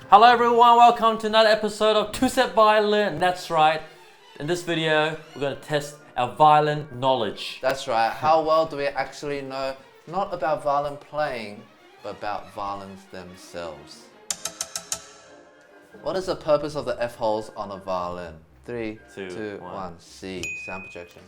Hello everyone, welcome to another episode of Two-Step Violin. That's right, in this video we're going to test our violin knowledge. That's right, how well do we actually know not about violin playing, but about violins themselves? What is the purpose of the F holes on a violin? 3, 2, 1, C. Sound projection.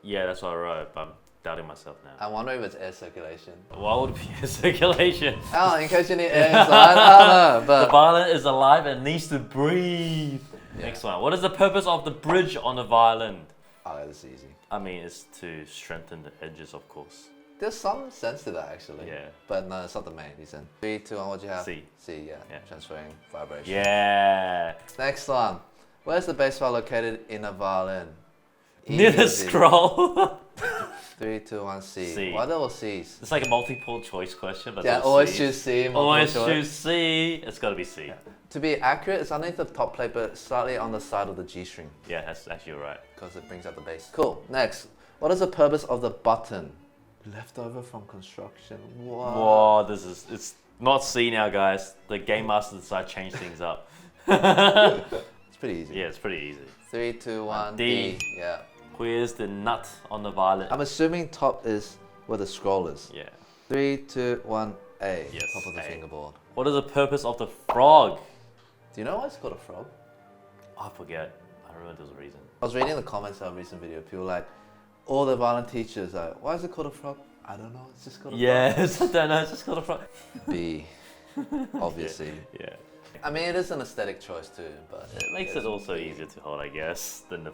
Yeah, that's what I wrote, but I'm doubting myself now. I wonder if it's air circulation. Why would it be air circulation? Oh, in case you need air inside, I don't know, but... The violin is alive and needs to breathe. Yeah. Next one. What is the purpose of the bridge on a violin? Oh, that's easy. I mean, it's to strengthen the edges, of course. There's some sense to that actually. Yeah. But no, it's not the main reason. 3, 2, 1, what do you have? C. C, yeah. Transferring vibration. Yeah. Next one. Where's the bass file located in a violin? Near the scroll. 3, 2, 1, C. C. Why double C's? It's like a multiple choice question, but yeah, always choose C. Always choose C. It's got to be C. Yeah. To be accurate, it's underneath the top plate, but slightly on the side of the G string. Yeah, that's actually right. Because it brings out the bass. Cool. Next, what is the purpose of the button? Leftover from construction. What? Whoa, it's not C now, guys. The game master decided to change things up. It's pretty easy. Yeah, it's pretty easy. 3, 2, 1, D. D. Yeah. Where's the nut on the violin? I'm assuming top is where the scroll is. Yeah. 3, 2, 1, A. Yes, Top of the A. fingerboard. What is the purpose of the frog? Do you know why it's called a frog? Oh, I forget. I remember there's a reason. I was reading the comments of a recent video. People were like, all the violin teachers are like, why is it called a frog? I don't know. It's just called a frog. Yes, I don't know. It's just called a frog. B. Obviously. Yeah. I mean, it is an aesthetic choice too, but It makes it also easier to hold, I guess, than the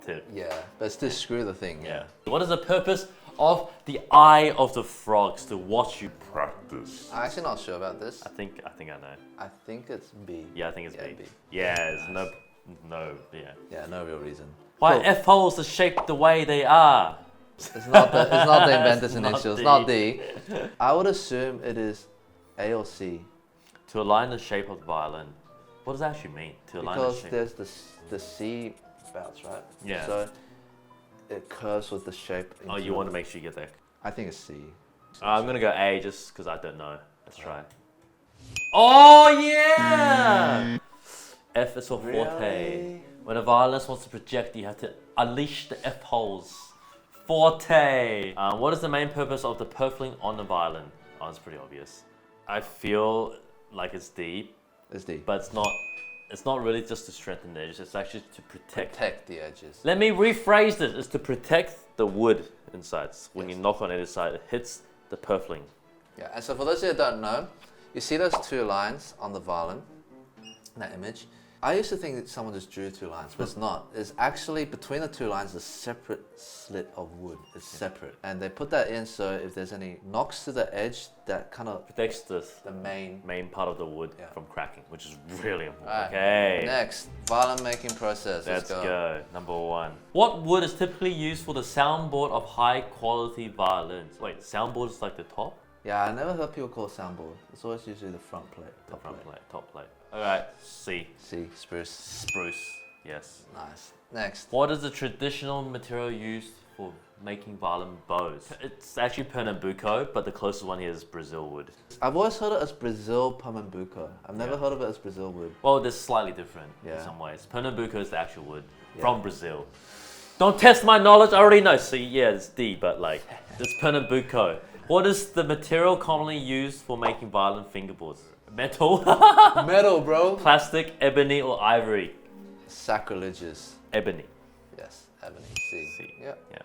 tip. yeah, but still screw the thing. Yeah. What is the purpose of the eye of the frogs? To watch you practice. I'm actually not sure about this. I think I know. I think it's B. Yeah, I think it's Yeah, B. B. Yeah, there's yeah. Yeah, no real reason. Why Cool. F holes are shaped the way they are? It's not the inventor's It's initials. not It's not D. I would assume it is A or C. To align the shape of the violin. What does that actually mean? To align the Because shape? there's the C bouts, right? Yeah. So it curves with the shape. Oh, you want to make sure you get there. I think it's C. I'm gonna go A just because I don't know. Let's try. Oh yeah! F is for forte. Really? When a violinist wants to project, you have to unleash the F holes. Forte. What is the main purpose of the purfling on the violin? Oh, it's pretty obvious. I feel like it's D, It's D. but it's not. It's not really just to strengthen the edges. It's actually to Protect the edges. Let me rephrase this. It's to protect the wood inside. When Yes. you knock on either side, it hits the purfling. Yeah, and so for those of you who don't know, you see those two lines on the violin, in that image. I used to think that someone just drew two lines, but it's not. It's actually between the two lines a separate slit of wood. It's separate. And they put that in so if there's any knocks to the edge, that kind of Protects the main part of the wood from cracking, which is really important. Alright. Okay. Next, violin making process. Let's go. Number one. What wood is typically used for the soundboard of high quality violins? Wait, soundboard is like the top? Yeah, I never heard people call it soundboard. It's always usually the front plate. The front plate, top plate. Alright, C. C, spruce. Spruce. Yes. Nice. Next. What is the traditional material used for making violin bows? It's actually Pernambuco, but the closest one here is Brazil wood. I've always heard it as Brazil Pernambuco. I've never Yeah. heard of it as Brazil wood. Well, they're slightly different in Yeah. some ways. Pernambuco is the actual wood Yeah. from Brazil. Don't test my knowledge, I already know. See, yeah, it's D, but like, it's Pernambuco. What is the material commonly used for making violin fingerboards? Metal, Metal, bro. plastic, ebony, or ivory? Sacrilegious. Ebony. Yes, ebony. C. C. Yep. Yeah.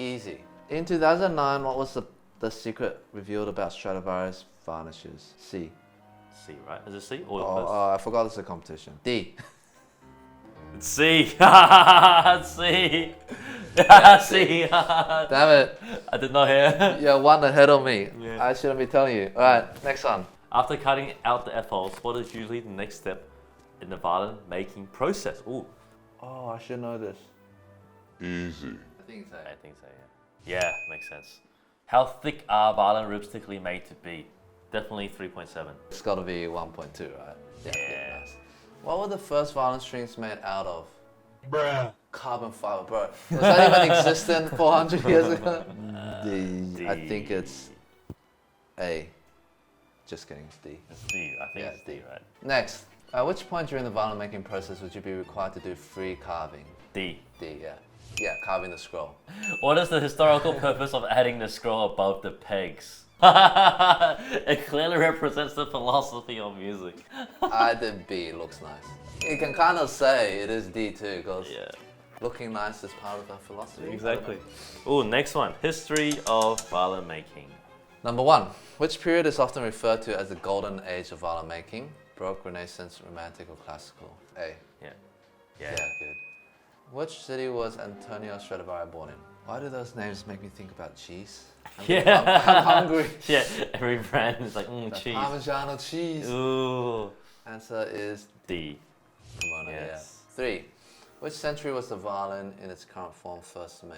Easy. In 2009, what was the secret revealed about Stradivarius varnishes? C. C, right? Is it C or Oh, I forgot it's a competition. D. It's C. It's C. C. Damn it. I did not hear. You're one ahead of me. Yeah. I shouldn't be telling you. Alright, next one. After cutting out the F holes, what is usually the next step in the violin making process? Ooh. Oh, I should know this. Easy. I think it's I think so, yeah. Yeah, makes sense. How thick are violin ribs typically made to be? Definitely 3.7. It's gotta be 1.2, right? Yeah. Nice. What were the first violin strings made out of? Bruh. Carbon fiber, bro. Was that even existent 400 years ago? D. I think it's A. Just kidding, it's D. It's D. I think Yeah, it's D, right? Next, At which point during the violin making process would you be required to do free carving? D. D, yeah. Yeah, carving the scroll. What is the historical purpose of adding the scroll above the pegs? It clearly represents the philosophy of music. I did B, it looks nice. You can kind of say it is D too, because Yeah, looking nice is part of our philosophy. exactly. Oh, next one. History of violin making. Number 1. Which period is often referred to as the golden age of violin making? Baroque, Renaissance, Romantic, or Classical? A. Yeah. Yeah, good. Which city was Antonio Stradivari born in? Why do those names make me think about cheese? I'm hungry. Yeah, every brand is like, The cheese. Parmigiano cheese. Ooh. Answer is D. Pomona, Yes. yeah. 3. Which century was the violin in its current form first made?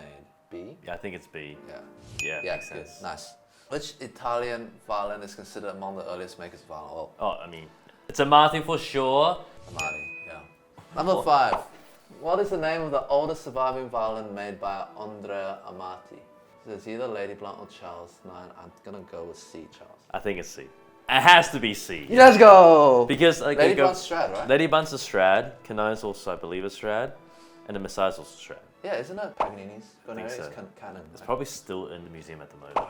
B? Yeah, I think it's B. Yeah. Yeah, Yeah, makes good. sense. Nice. Which Italian violin is considered among the earliest makers of violin? Well, Oh, I mean, it's a Martin for sure. Amati, yeah. Number 5. What is the name of the oldest surviving violin made by Andrea Amati? So it's either Lady Blunt or Charles 9. I'm gonna go with C, Charles. I think it's C. It has to be C. Let's go! Because like Lady they go- Blunt Strad, right? Lady Blunt's a Strad, Canon's also, I believe, a Strad, and the Messiah's also Strad. Yeah, isn't it? Paganini's? think so. Canon. It's probably still in the museum at the moment.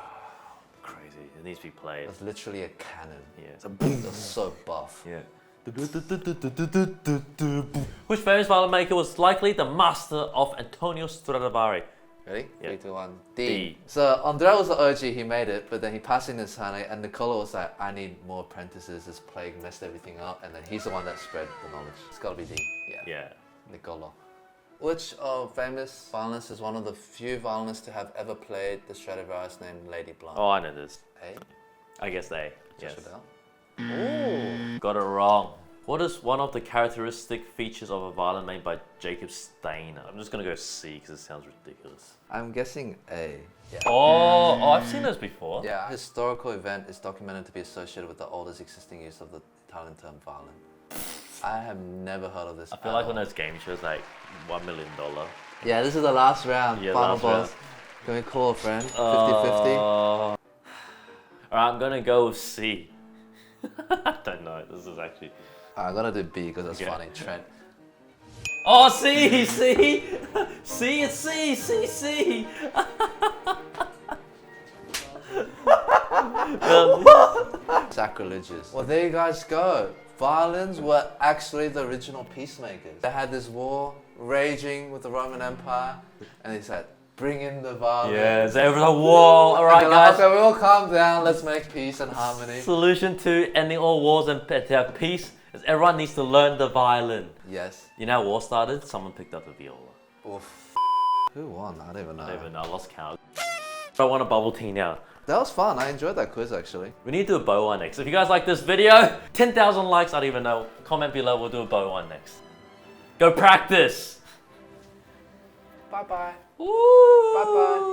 Crazy. It needs to be played. It's literally a cannon. Yeah. It's a boom. It's so buff. Yeah. Which famous violin maker was likely the master of Antonio Stradivari? Ready? Yeah. 3, 2, 1. D. D. So Andrea was the OG, he made it, but then he passed in his hand, and Nicola was like, I need more apprentices, this plague messed everything up, and then he's the one that spread the knowledge. It's gotta be D. Yeah. Yeah. Nicola. Which famous violinist is one of the few violinists to have ever played the Stradivarius named Lady Blunt? Oh, I know this. A. I guess A. Yes. Joshua Bell. Got it wrong. What is one of the characteristic features of a violin made by Jacob Steiner? I'm just gonna go C because it sounds ridiculous. I'm guessing A. Yeah. Oh, I've seen those before. Yeah, a historical event is documented to be associated with the oldest existing use of the Italian term violin. I have never heard of this. I feel like one of those game shows like $1 million. Yeah, this is the last round. Yeah, Final last boss. round. Can we call a friend? 50-50? Alright, I'm gonna go with C. I don't know. This is actually. I'm gonna do B because it's Okay. funny. Trent. Oh, C, C, C, it's C, C, C. Sacrilegious. Well, there you guys go. Violins were actually the original peacemakers. They had this war raging with the Roman Empire, and they said, bring in the violin. Yeah, so everyone's like, whoa, alright Okay, like, guys. okay, we all calm down, let's make peace and harmony. Solution to ending all wars and to have peace is everyone needs to learn the violin. Yes. You know how war started? Someone picked up the viola. Oof. Who won? I don't even know. I don't even know, I lost count. I want a bubble tea now. That was fun. I enjoyed that quiz actually. We need to do a bow one next. If you guys like this video, 10,000 likes, I don't even know. Comment below, we'll do a bow one next. Go practice! Bye bye. Woo! Bye bye.